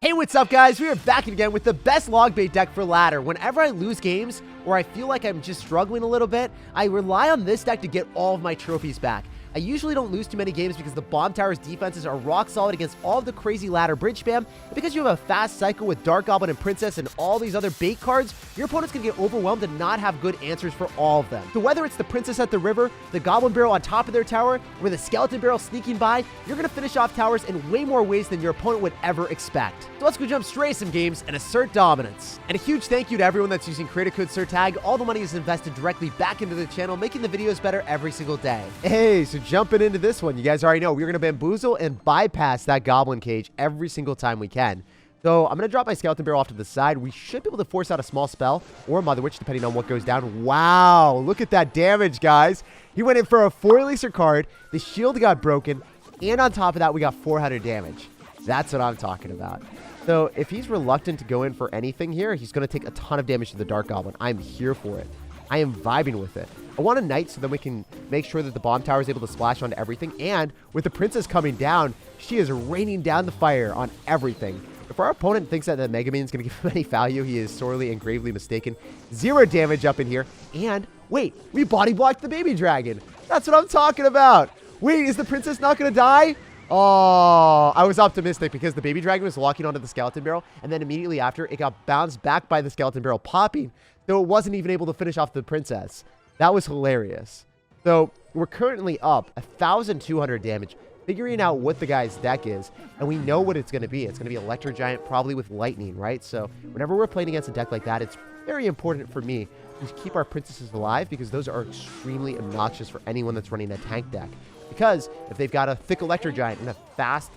Hey, what's up, guys? We are back again with the best log bait deck for ladder. Whenever I lose games or I feel like I'm just struggling a little bit, I rely on this deck to get all of my trophies back. I usually don't lose too many games because the Bomb Tower's defenses are rock solid against all of the crazy ladder bridge spam, and because you have a fast cycle with Dark Goblin and Princess and all these other bait cards, your opponent's gonna get overwhelmed and not have good answers for all of them. So whether it's the Princess at the river, the Goblin Barrel on top of their tower, or the Skeleton Barrel sneaking by, you're gonna finish off towers in way more ways than your opponent would ever expect. So let's go jump straight to some games and assert dominance. And a huge thank you to everyone that's using creator code SirTag. All the money is invested directly back into the channel, making the videos better every single day. Hey, so jumping into this one, you guys already know we're going to bamboozle and bypass that goblin cage every single time we can. So I'm going to drop my Skeleton Barrel off to the side. We should be able to force out a small spell or a Mother Witch, depending on what goes down. Wow, look at that damage, guys. He went in for a 4-releaser card. The shield got broken. And on top of that, we got 400 damage. That's what I'm talking about. So if he's reluctant to go in for anything here, he's going to take a ton of damage to the Dark Goblin. I'm here for it. I am vibing with it. I want a Knight so then we can make sure that the Bomb Tower is able to splash onto everything. And with the Princess coming down, she is raining down the fire on everything. If our opponent thinks that the Mega Minion is going to give him any value, he is sorely and gravely mistaken. 0 damage up in here. And wait, we body blocked the baby dragon. That's what I'm talking about. Wait, is the Princess not going to die? Oh, I was optimistic because the baby dragon was locking onto the Skeleton Barrel, and then immediately after, it got bounced back by the Skeleton Barrel popping, though it wasn't even able to finish off the Princess. That was hilarious. So we're currently up 1,200 damage, figuring out what the guy's deck is, and we know what it's going to be. It's going to be Electro Giant, probably with Lightning, right? So whenever we're playing against a deck like that, it's very important for me to keep our Princesses alive because those are extremely obnoxious for anyone that's running a tank deck. Because if they've got a thick Electro Giant and a fast,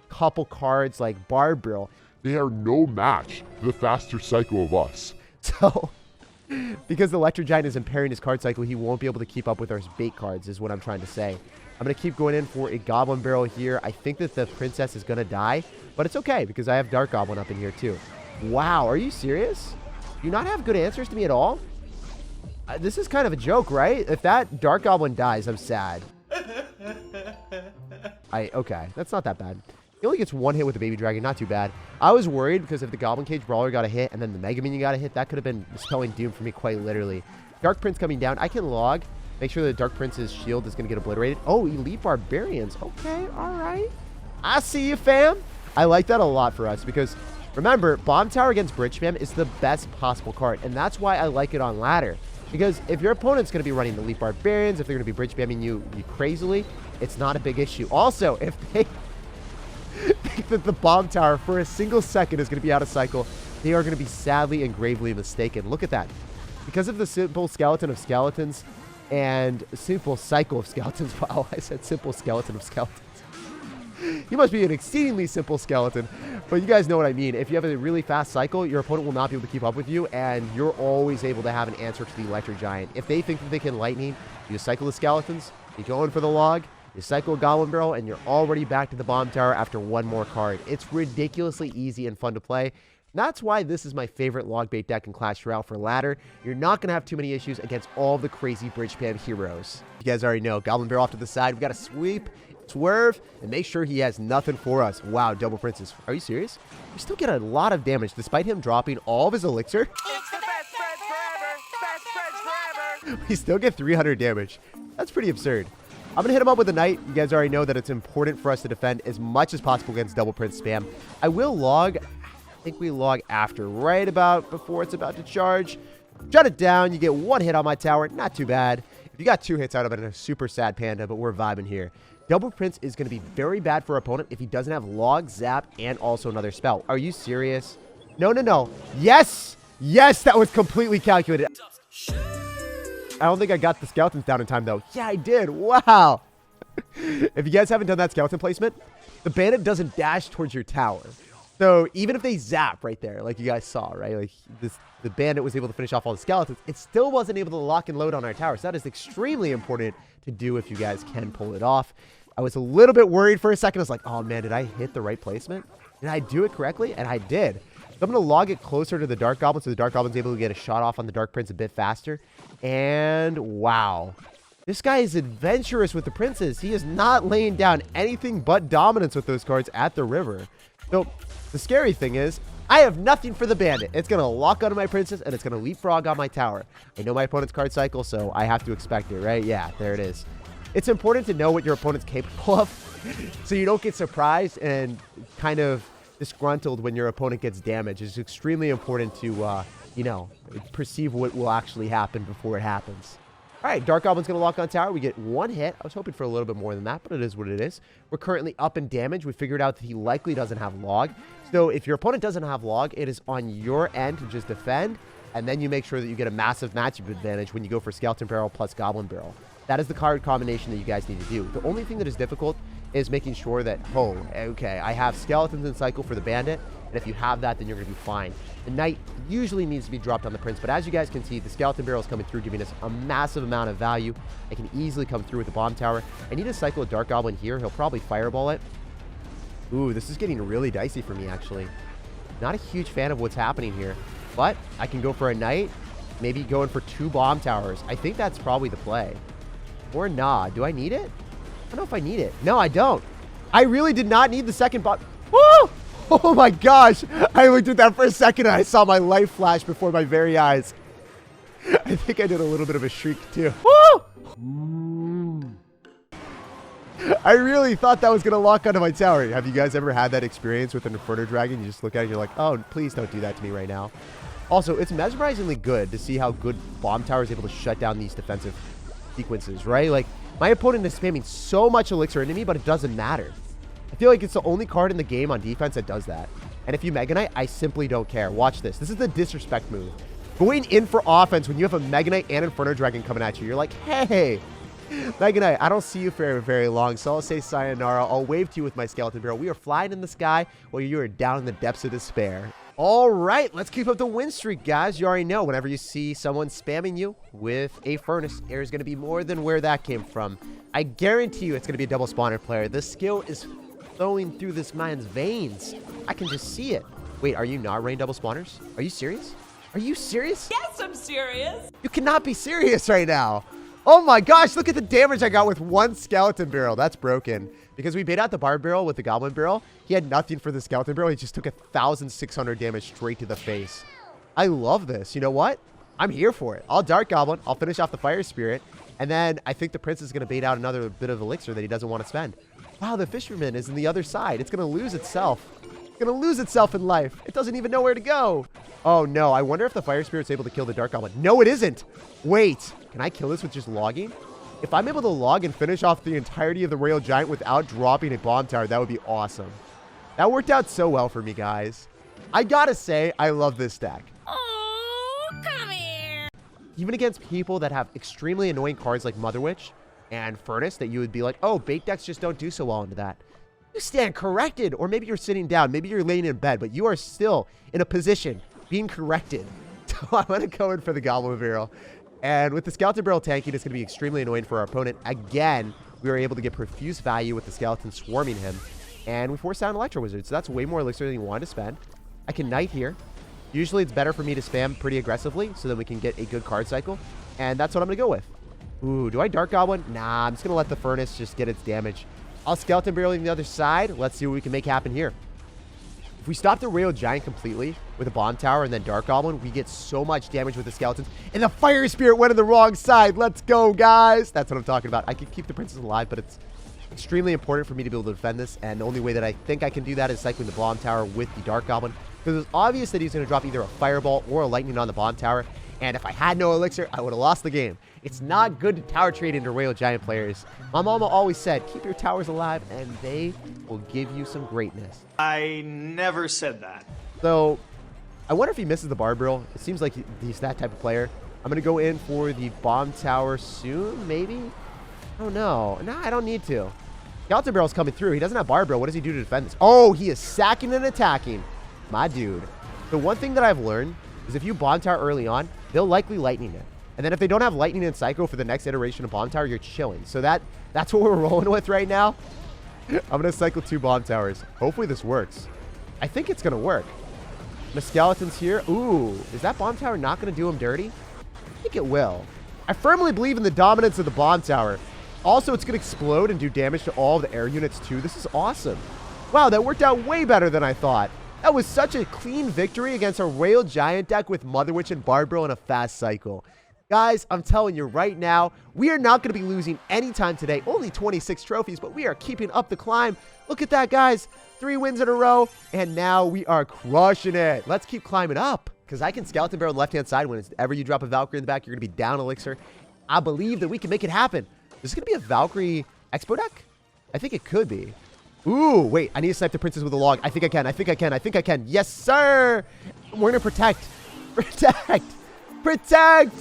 couple cards like Barb Brill, they are no match to the faster cycle of us. So, because the Electro Giant is impairing his card cycle, he won't be able to keep up with our bait cards, is what I'm trying to say. I'm going to keep going in for a Goblin Barrel here. I think that the Princess is going to die, but it's okay because I have Dark Goblin up in here too. Wow, are you serious? Do you not have good answers to me at all? This is kind of a joke, right? If that Dark Goblin dies, I'm sad. Okay, that's not that bad. He only gets 1 hit with the baby dragon, not too bad. I was worried because if the Goblin Cage Brawler got a hit and then the Mega Minion got a hit, that could have been spelling doom for me quite literally. Dark Prince coming down. I can log. Make sure that Dark Prince's shield is going to get obliterated. Oh, Elite Barbarians. Okay, all right. I see you, fam. I like that a lot for us because, remember, Bomb Tower against Bridge Spam is the best possible card, and that's why I like it on ladder. Because if your opponent's going to be running the Elite Barbarians, if they're going to be bridge spamming you crazily, it's not a big issue. Also, if they think that the Bomb Tower for a single second is going to be out of cycle, they are going to be sadly and gravely mistaken. Look at that. Because of the simple skeleton of skeletons and simple cycle of skeletons. Wow, I said simple skeleton of skeletons. He must be an exceedingly simple skeleton, but you guys know what I mean. If you have a really fast cycle, your opponent will not be able to keep up with you, and you're always able to have an answer to the Electro Giant. If they think that they can Lightning, you cycle the skeletons, you go in for the log, you cycle a Goblin Barrel, and you're already back to the Bomb Tower after 1 more card. It's ridiculously easy and fun to play. That's why this is my favorite log bait deck in Clash Royale for ladder. You're not going to have too many issues against all the crazy bridge spam heroes. You guys already know. Goblin Barrel off to the side. We got to sweep, swerve, and make sure he has nothing for us. Wow, double Princess. Are you serious? We still get a lot of damage despite him dropping all of his elixir. It's the best friends forever. Best friends forever. We still get 300 damage. That's pretty absurd. I'm going to hit him up with a Knight. You guys already know that it's important for us to defend as much as possible against double Prince spam. I will log. I think we log after, right about before it's about to charge. Shut it down. You get 1 hit on my tower. Not too bad. If you got 2 hits, I would have been a super sad panda, but we're vibing here. Double Prince is going to be very bad for our opponent if he doesn't have log, zap, and also another spell. Are you serious? No, no, no. Yes! Yes, that was completely calculated. I don't think I got the skeletons down in time, though. Yeah, I did. Wow. If you guys haven't done that skeleton placement, the bandit doesn't dash towards your tower. So even if they zap right there, like you guys saw, right? Like the bandit was able to finish off all the skeletons. It still wasn't able to lock and load on our tower. So that is extremely important to do if you guys can pull it off. I was a little bit worried for a second. I was like, oh man, did I hit the right placement? Did I do it correctly? And I did. So I'm going to log it closer to the Dark Goblin so the Dark Goblin's able to get a shot off on the Dark Prince a bit faster. And wow. This guy is adventurous with the princes. He is not laying down anything but dominance with those cards at the river. So The scary thing is, I have nothing for the bandit. It's going to lock onto my princess, and it's going to leapfrog on my tower. I know my opponent's card cycle, so I have to expect it, right? Yeah, there it is. It's important to know what your opponent's capable of, so you don't get surprised and kind of disgruntled when your opponent gets damaged. It's extremely important to, you know, perceive what will actually happen before it happens. All right, Dark Goblin's going to lock on tower. We get 1 hit. I was hoping for a little bit more than that, but it is what it is. We're currently up in damage. We figured out that he likely doesn't have log. So if your opponent doesn't have log, it is on your end to just defend, and then you make sure that you get a massive matchup advantage when you go for Skeleton Barrel plus Goblin Barrel. That is the card combination that you guys need to do. The only thing that is difficult is making sure that, oh, okay, I have Skeletons in cycle for the bandit, and if you have that, then you're going to be fine. The knight usually needs to be dropped on the prince, but as you guys can see, the Skeleton Barrel is coming through, giving us a massive amount of value. I can easily come through with the bomb tower. I need to cycle a Dark Goblin here. He'll probably fireball it. Ooh, this is getting really dicey for me, actually. Not a huge fan of what's happening here, but I can go for a knight, maybe going for 2 bomb towers. I think that's probably the play. Or nah, do I need it? I don't know if I need it. No, I don't. I really did not need the second bomb. Woo! Oh my gosh. I looked at that for a second and I saw my life flash before my very eyes. I think I did a little bit of a shriek too. Woo! I really thought that was going to lock onto my tower. Have you guys ever had that experience with an Inferno Dragon? You just look at it and you're like, oh, please don't do that to me right now. Also, it's mesmerizingly good to see how good Bomb Tower is able to shut down these defensive sequences, right? Like, my opponent is spamming so much elixir into me, but it doesn't matter. I feel like it's the only card in the game on defense that does that. And if you Mega Knight, I simply don't care. Watch this. This is the disrespect move. Going in for offense when you have a Mega Knight and Inferno Dragon coming at you. You're like, hey, Mega Knight, I don't see you for very long, so I'll say sayonara. I'll wave to you with my Skeleton Barrel. We are flying in the sky while you are down in the depths of despair. All right, let's keep up the win streak, guys. You already know whenever you see someone spamming you with a furnace, there's going to be more than where that came from. I guarantee you it's going to be a double spawner player. The skill is flowing through this man's veins. I can just see it. Wait, are you not rain double spawners? Are you serious? Are you serious? Yes, I'm serious. You cannot be serious right now. Oh my gosh, look at the damage I got with 1 Skeleton Barrel. That's broken. Because we bait out the Barb Barrel with the Goblin Barrel, he had nothing for the Skeleton Barrel. He just took 1,600 damage straight to the face. I love this. You know what? I'm here for it. I'll Dark Goblin. I'll finish off the Fire Spirit. And then I think the Prince is going to bait out another bit of elixir that he doesn't want to spend. Wow, the Fisherman is on the other side. It's going to lose itself. It's going to lose itself in life. It doesn't even know where to go. Oh, no. I wonder if the Fire Spirit's able to kill the Dark Goblin. No, it isn't. Wait. Can I kill this with just logging? If I'm able to log and finish off the entirety of the Royale Giant without dropping a bomb tower, that would be awesome. That worked out so well for me, guys. I gotta say, I love this deck. Oh, come here. Even against people that have extremely annoying cards like Mother Witch and Furnace that you would be like, oh, bait decks just don't do so well into that. You stand corrected, or maybe you're sitting down, maybe you're laying in bed, but you are still in a position being corrected. So I'm gonna go in for the Goblin Barrel. And with the Skeleton Barrel tanking, it's going to be extremely annoying for our opponent. Again, we were able to get profuse value with the Skeleton swarming him. And we forced out an Electro Wizard, so that's way more elixir than you wanted to spend. I can Knight here. Usually it's better for me to spam pretty aggressively so that we can get a good card cycle. And that's what I'm going to go with. Ooh, do I Dark Goblin? Nah, I'm just going to let the Furnace just get its damage. I'll Skeleton Barrel on the other side. Let's see what we can make happen here. If we stop the Royale Giant completely with a Bomb Tower and then Dark Goblin, we get so much damage with the Skeletons. And the Fire Spirit went on the wrong side. Let's go, guys. That's what I'm talking about. I can keep the Princess alive, but it's extremely important for me to be able to defend this. And the only way that I think I can do that is cycling the Bomb Tower with the Dark Goblin. Because it's obvious that he's going to drop either a Fireball or a Lightning on the Bomb Tower. And if I had no elixir, I would have lost the game. It's not good to tower trade into Royale Giant players. My mama always said, keep your towers alive and they will give you some greatness. I never said that. So, I wonder if he misses the Barb Barrel. It seems like he's that type of player. I'm going to go in for the Bomb Tower soon, maybe? I don't know. Nah, I don't need to. Skeleton Barrel's coming through. He doesn't have Barb Barrel. What does he do to defend this? Oh, he is sacking and attacking. My dude. The one thing that I've learned is if you Bomb Tower early on, they'll likely Lightning it. And then if they don't have Lightning and Psycho for the next iteration of Bomb Tower, you're chilling. So that's what we're rolling with right now. I'm going to cycle 2 Bomb Towers. Hopefully this works. I think it's going to work. The Skeleton's here. Ooh, is that Bomb Tower not going to do him dirty? I think it will. I firmly believe in the dominance of the Bomb Tower. Also, it's going to explode and do damage to all of the air units too. This is awesome. Wow, that worked out way better than I thought. That was such a clean victory against a Royale Giant deck with Mother Witch and Barbro in a fast cycle. Guys, I'm telling you right now, we are not going to be losing anytime today. Only 26 trophies, but we are keeping up the climb. Look at that, guys. 3 wins in a row, and now we are crushing it. Let's keep climbing up, because I can Skeleton Barrel on the left-hand side. Whenever you drop a Valkyrie in the back, you're going to be down Elixir. I believe that we can make it happen. This is going to be a Valkyrie Expo deck? I think it could be. Ooh, wait, I need to snipe the princess with a log. I think I can, I think I can, I think I can. Yes, sir! We're going to protect. Protect! Protect!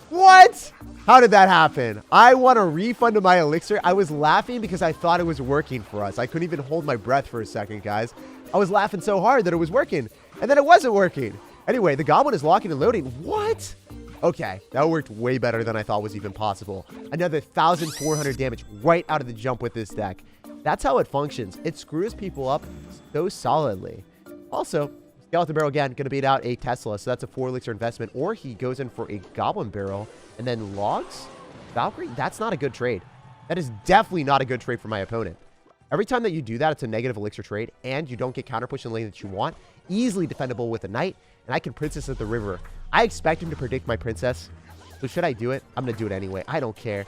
What? How did that happen? I want a refund of my Elixir. I was laughing because I thought it was working for us. I couldn't even hold my breath for a second, guys. I was laughing so hard that it was working, and then it wasn't working. Anyway, the goblin is locking and loading. What? Okay, that worked way better than I thought was even possible. Another 1,400 damage right out of the jump with this deck. That's how it functions. It screws people up so solidly. Also, Skeleton Barrel again, going to beat out a Tesla, so that's a 4 Elixir investment. Or he goes in for a Goblin Barrel and then logs Valkyrie. That's not a good trade. That is definitely not a good trade for my opponent. Every time that you do that, it's a negative Elixir trade, and you don't get counter push in the lane that you want. Easily defendable with a Knight, and I can Princess at the river. I expect him to predict my Princess, so should I do it? I'm going to do it anyway. I don't care.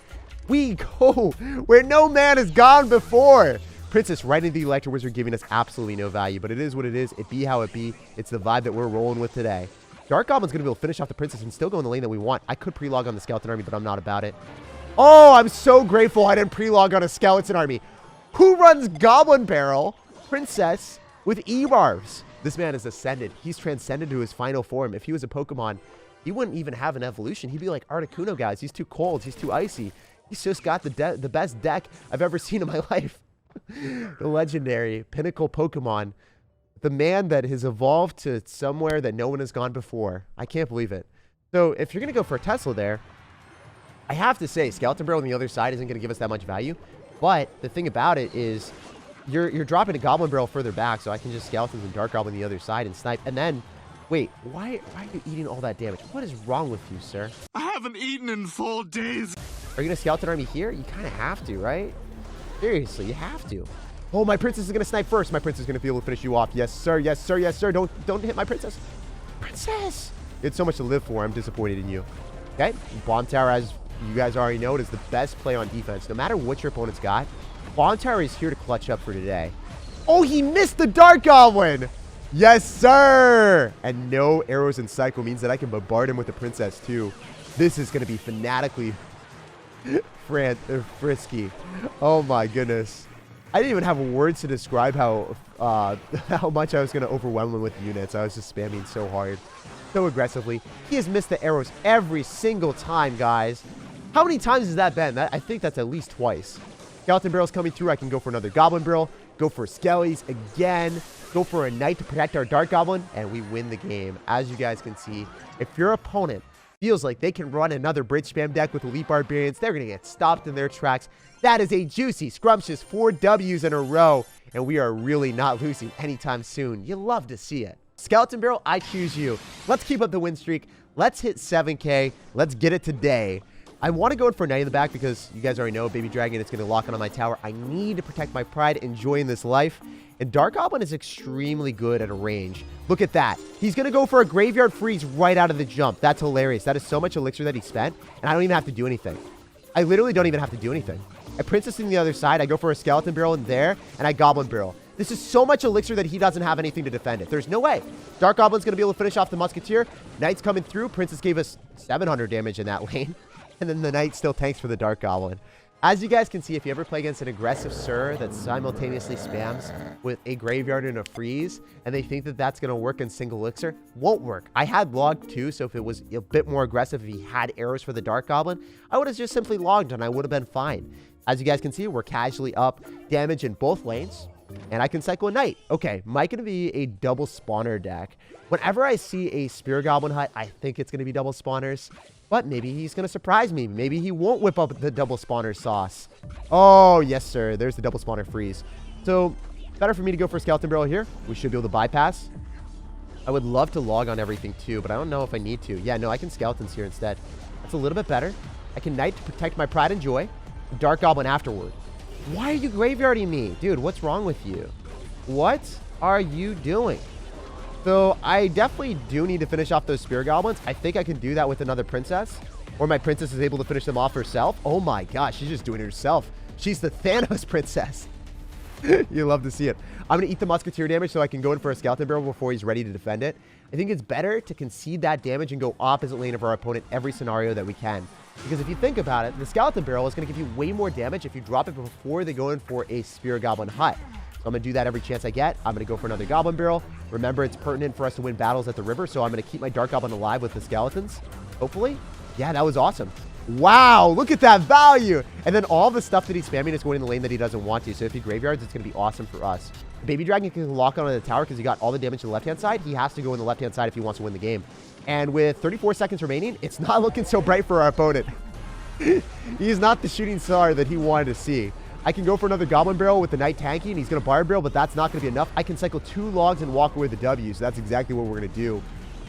We go where no man has gone before. Princess right into the Electro Wizard, giving us absolutely no value, but it is what it is. It be how it be. It's the vibe that we're rolling with today. Dark Goblin's going to be able to finish off the Princess and still go in the lane that we want. I could pre-log on the Skeleton Army, but I'm not about it. Oh, I'm so grateful I didn't pre-log on a Skeleton Army. Who runs Goblin Barrel Princess with E-Barbs? This man has ascended. He's transcended to his final form. If he was a Pokemon, he wouldn't even have an evolution. He'd be like Articuno, guys. He's too cold. He's too icy. He's just got the best deck I've ever seen in my life. The legendary pinnacle Pokemon. The man that has evolved to somewhere that no one has gone before. I can't believe it. So if you're going to go for a Tesla there, I have to say Skeleton Barrel on the other side isn't going to give us that much value. But the thing about it is you're dropping a Goblin Barrel further back, so I can just Skeletons and Dark Goblin the other side and snipe. And then, wait, why are you eating all that damage? What is wrong with you, sir? I haven't eaten in 4 days. Are you going to Skeleton Army here? You kind of have to, right? Seriously, you have to. Oh, my Princess is going to snipe first. My Princess is going to be able to finish you off. Yes, sir. Yes, sir. Yes, sir. Don't hit my Princess. Princess! You had so much to live for. I'm disappointed in you. Okay? Bomb Tower, as you guys already know, it is the best play on defense. No matter what your opponent's got, Bomb Tower is here to clutch up for today. Oh, he missed the Dark Goblin! Yes, sir! And no arrows in cycle means that I can bombard him with the Princess, too. This is going to be fanatically frisky. Oh, my goodness. I didn't even have words to describe how much I was going to overwhelm him with units. I was just spamming so hard, so aggressively. He has missed the arrows every single time, guys. How many times has that been? I think that's at least twice. Skeleton Barrel's coming through. I can go for another Goblin Barrel, go for Skellies again, go for a Knight to protect our Dark Goblin, and we win the game. As you guys can see, if your opponent feels like they can run another Bridge Spam deck with Elite Barbarians, they're going to get stopped in their tracks. That is a juicy, scrumptious 4 W's in a row, and we are really not losing anytime soon. You love to see it. Skeleton Barrel, I choose you. Let's keep up the win streak. Let's hit 7K. Let's get it today. I want to go in for a Knight in the back because you guys already know Baby Dragon is going to lock on my tower. I need to protect my pride, enjoying this life. And Dark Goblin is extremely good at a range. Look at that. He's going to go for a Graveyard Freeze right out of the jump. That's hilarious. That is so much Elixir that he spent, and I don't even have to do anything. I literally don't even have to do anything. I Princess in the other side. I go for a Skeleton Barrel in there, and I Goblin Barrel. This is so much Elixir that he doesn't have anything to defend it. There's no way. Dark Goblin's going to be able to finish off the Musketeer. Knight's coming through. Princess gave us 700 damage in that lane. And then the Knight still tanks for the Dark Goblin. As you guys can see, if you ever play against an aggressive Sir that simultaneously spams with a Graveyard and a Freeze, and they think that that's going to work in single Elixir, won't work. I had logged too, so if it was a bit more aggressive, if he had arrows for the Dark Goblin, I would have just simply logged and I would have been fine. As you guys can see, we're casually up damage in both lanes, and I can cycle a Knight. Okay, might going to be a double spawner deck. Whenever I see a Spear Goblin hut, I think it's going to be double spawners. But maybe he's going to surprise me. Maybe he won't whip up the double spawner sauce. Oh, yes, sir. There's the double spawner freeze. So, better for me to go for Skeleton Barrel here. We should be able to bypass. I would love to log on everything too, but I don't know if I need to. Yeah, no, I can Skeletons here instead. That's a little bit better. I can Knight to protect my pride and joy. Dark Goblin afterward. Why are you graveyarding me? Dude, what's wrong with you? What are you doing? So I definitely do need to finish off those spear goblins. I think I can do that with another princess. Or my princess is able to finish them off herself. Oh my gosh, she's just doing it herself. She's the Thanos princess. You love to see it. I'm going to eat the musketeer damage so I can go in for a skeleton barrel before he's ready to defend it. I think it's better to concede that damage and go opposite lane of our opponent every scenario that we can. Because if you think about it, the skeleton barrel is going to give you way more damage if you drop it before they go in for a spear goblin hut. So I'm going to do that every chance I get. I'm going to go for another goblin barrel. Remember, it's pertinent for us to win battles at the river, so I'm going to keep my dark goblin alive with the skeletons. Hopefully. Yeah, that was awesome. Wow, look at that value. And then all the stuff that he's spamming is going in the lane that he doesn't want to. So if he graveyards, it's going to be awesome for us. Baby Dragon can lock on the tower because he got all the damage to the left-hand side. He has to go in the left-hand side if he wants to win the game. And with 34 seconds remaining, it's not looking so bright for our opponent. He's not the shooting star that he wanted to see. I can go for another goblin barrel with the knight tanky, and he's going to barbed barrel, but that's not going to be enough. I can cycle 2 logs and walk away with the W, so that's exactly what we're going to do.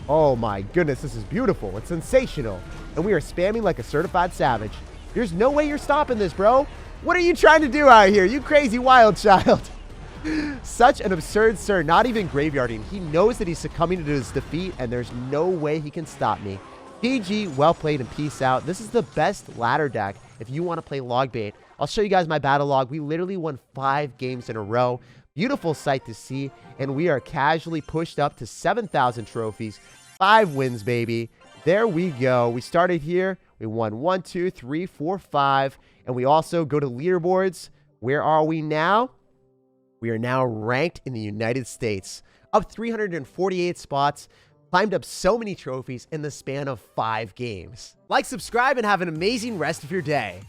Oh my goodness, this is beautiful. It's sensational. And we are spamming like a certified savage. There's no way you're stopping this, bro. What are you trying to do out here, you crazy wild child? Such an absurd sir, not even graveyarding. He knows that he's succumbing to his defeat, and there's no way he can stop me. GG, well played, and peace out. This is the best ladder deck if you want to play log bait. I'll show you guys my battle log. We literally won 5 games in a row. Beautiful sight to see, and we are casually pushed up to 7,000 trophies. 5 wins, baby. There we go. We started here. We won 1, 2, 3, 4, 5, and we also go to leaderboards. Where are we now? We are now ranked in the United States, up 348 spots, climbed up so many trophies in the span of 5 games. Like, subscribe, and have an amazing rest of your day.